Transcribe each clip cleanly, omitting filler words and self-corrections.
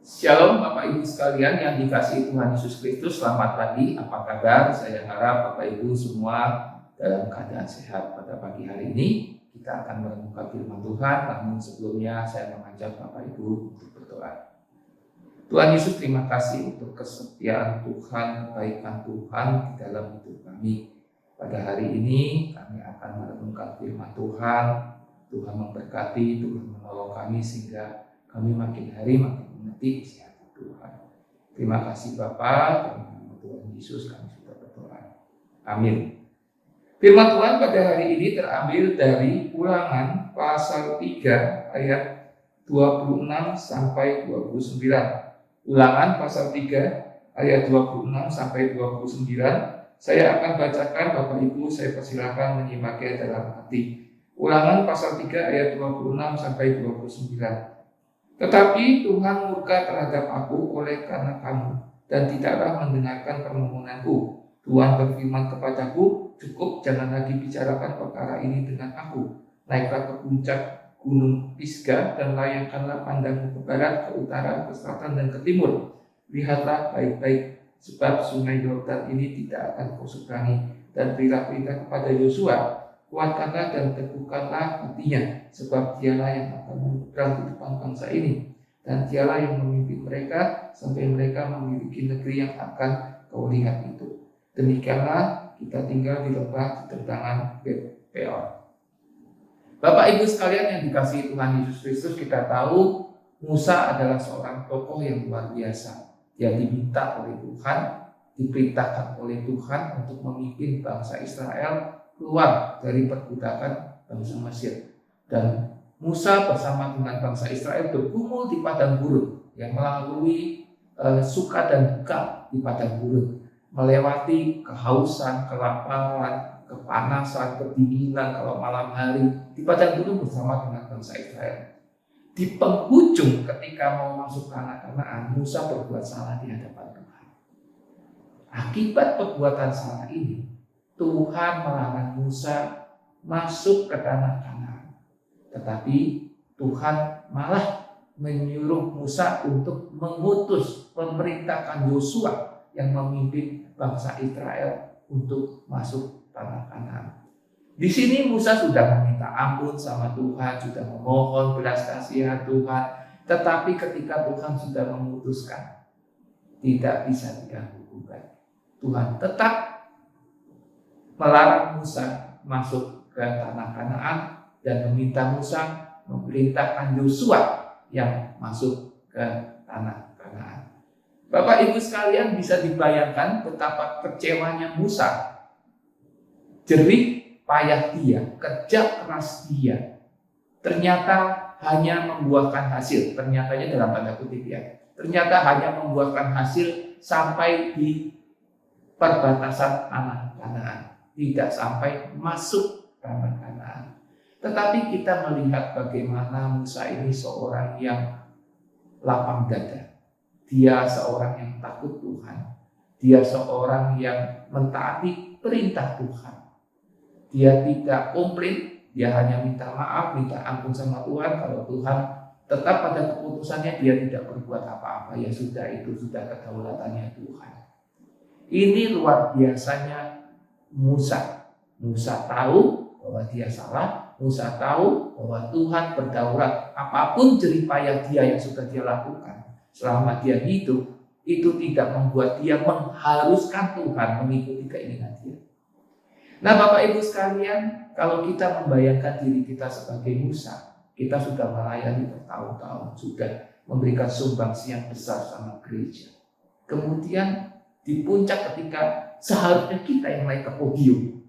Shalom Bapak Ibu sekalian yang dikasihi Tuhan Yesus Kristus, selamat pagi, apa kabar? Saya harap Bapak Ibu semua dalam keadaan sehat. Pada pagi hari ini kita akan merenungkan firman Tuhan, namun sebelumnya saya mengajak Bapak Ibu untuk berdoa. Tuhan Yesus, terima kasih untuk kesetiaan Tuhan, kebaikan Tuhan di dalam hidup kami. Pada hari ini kami akan merenungkan firman Tuhan. Tuhan memberkati, Tuhan menolong kami sehingga kami makin hari makin mengerti isi hati Tuhan. Terima kasih Bapa, dalam nama Tuhan Yesus kami sudah berdoa. Amin. Firman Tuhan pada hari ini terambil dari Ulangan pasal 3 ayat 26 sampai 29. Ulangan pasal 3 ayat 26 sampai 29. Saya akan bacakan, Bapak Ibu saya persilakan menyimaknya dalam hati. Ulangan pasal 3 ayat 26 sampai 29. Tetapi Tuhan murka terhadap aku oleh karena kamu, dan tidaklah mendengarkan permohonanku. Tuhan berfirman kepadaku, cukup, jangan lagi bicarakan perkara ini dengan aku. Naiklah ke puncak gunung Pisgah dan layangkanlah pandangmu ke barat, ke utara, ke selatan, dan ke timur. Lihatlah baik-baik, sebab sungai Yordan ini tidak akan kau seberangi. Dan berilah perintah kepada Yosua, kuatkanlah dan teguhkanlah hatinya, sebab dialah yang akan menyeberang di depan bangsa ini, dan dialah yang memimpin mereka sampai mereka memiliki negeri yang akan kau lihat itu. Demikianlah kita tinggal di lembah di tentangan Bet-peor. Bapak Ibu sekalian yang dikasihi Tuhan Yesus Kristus, kita tahu Musa adalah seorang tokoh yang luar biasa. Dia diminta oleh Tuhan, diperintahkan oleh Tuhan untuk memimpin bangsa Israel keluar dari perbudakan bangsa Mesir. Dan Musa bersama dengan bangsa Israel bergumul di padang gurun yang melalui suka dan duka di padang gurun, melewati kehausan, kelaparan, kepanasan, kedinginan kalau malam hari di padang gurun bersama dengan bangsa Israel. Di penghujung ketika mau masuk tanah Kanaan, Musa berbuat salah di hadapan Tuhan. Akibat perbuatan salah ini, Tuhan melarang Musa masuk ke tanah Kanaan. Tetapi Tuhan malah menyuruh Musa untuk mengutus, memerintahkan Yosua yang memimpin bangsa Israel untuk masuk tanah Kanaan. Di sini Musa sudah meminta ampun sama Tuhan, sudah memohon belas kasihan Tuhan. Tetapi ketika Tuhan sudah memutuskan, tidak bisa diganggu-gugat. Tuhan tetap melarang Musa masuk ke tanah Kanaan dan meminta Musa memerintahkan Yosua yang masuk ke tanah Kanaan. Bapak Ibu sekalian, bisa dibayangkan betapa kecewanya Musa. Jerih payah dia, kerja keras dia, ternyata hanya membuahkan hasil. Ternyatanya dalam tanda kutip ya. Ternyata hanya membuahkan hasil sampai di perbatasan tanah Kanaan. Tidak sampai masuk tanah Kanaan. Tetapi kita melihat bagaimana Musa ini seorang yang lapang dada. Dia seorang yang takut Tuhan. Dia seorang yang mentaati perintah Tuhan. Dia tidak komplain, dia hanya minta maaf, minta ampun sama Tuhan. Kalau Tuhan tetap pada keputusannya, dia tidak berbuat apa-apa. Ya sudah, itu sudah kedaulatannya Tuhan. Ini luar biasanya Musa. Musa tahu bahwa dia salah. Musa tahu bahwa Tuhan berdaulat. Apapun jerih payah dia yang sudah dia lakukan selama dia hidup, itu tidak membuat dia mengharuskan Tuhan mengikuti keinginan dia. Nah Bapak Ibu sekalian, kalau kita membayangkan diri kita sebagai Musa, kita sudah melayani bertahun-tahun, sudah memberikan sumbangsi yang besar sama gereja. Kemudian di puncak ketika seharusnya kita yang naik ke podium,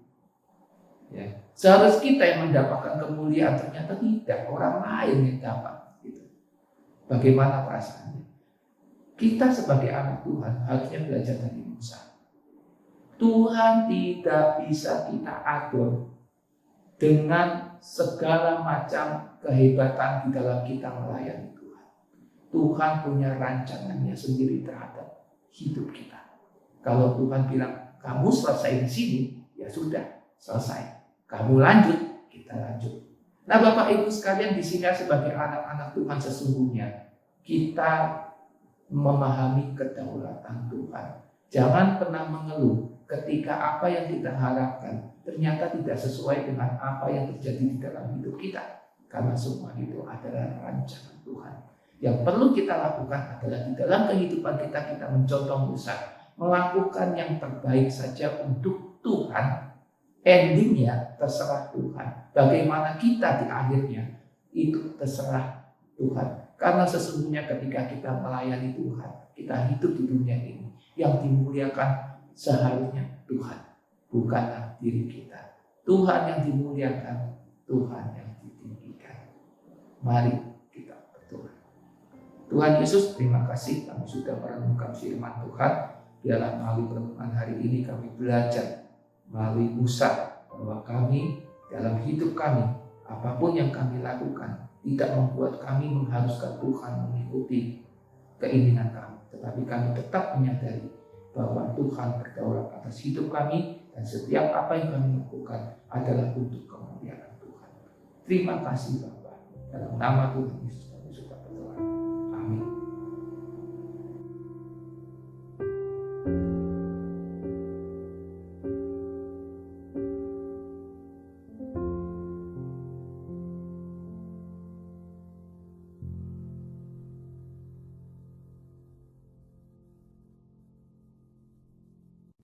ya, seharusnya kita yang mendapatkan kemuliaan, ternyata tidak, orang lain yang dapat. Gitu. Bagaimana perasaannya? Kita sebagai anak Tuhan harusnya belajar dari Musa. Tuhan tidak bisa kita atur dengan segala macam kehebatan di dalam kita melayani Tuhan. Tuhan punya rancangannya sendiri terhadap hidup kita. Kalau Tuhan bilang, kamu selesai di sini, ya sudah, selesai. Kamu lanjut, kita lanjut. Nah Bapak Ibu sekalian, di sini sebagai anak-anak Tuhan sesungguhnya, kita memahami kedaulatan Tuhan. Jangan pernah mengeluh ketika apa yang kita harapkan ternyata tidak sesuai dengan apa yang terjadi di dalam hidup kita. Karena semua itu adalah rancangan Tuhan. Yang perlu kita lakukan adalah di dalam kehidupan kita mencontoh Musa, melakukan yang terbaik saja untuk Tuhan. Endingnya terserah Tuhan. Bagaimana kita di akhirnya itu terserah Tuhan. Karena sesungguhnya ketika kita melayani Tuhan, kita hidup di dunia ini, yang dimuliakan seharusnya Tuhan, bukanlah diri kita. Tuhan yang dimuliakan, Tuhan yang ditinggikan. Mari kita berdoa. Tuhan Yesus, terima kasih kami sudah merenungkan firman Tuhan. Biarlah melalui renungan hari ini kami belajar melalui Musa bahwa kami dalam hidup kami, apapun yang kami lakukan, tidak membuat kami mengharuskan Tuhan mengikuti keinginan kami. Tetapi kami tetap menyadari bahwa Tuhan berdaulat atas hidup kami, dan setiap apa yang kami lakukan adalah untuk kemuliaan Tuhan. Terima kasih Bapa, dalam nama Tuhan Yesus.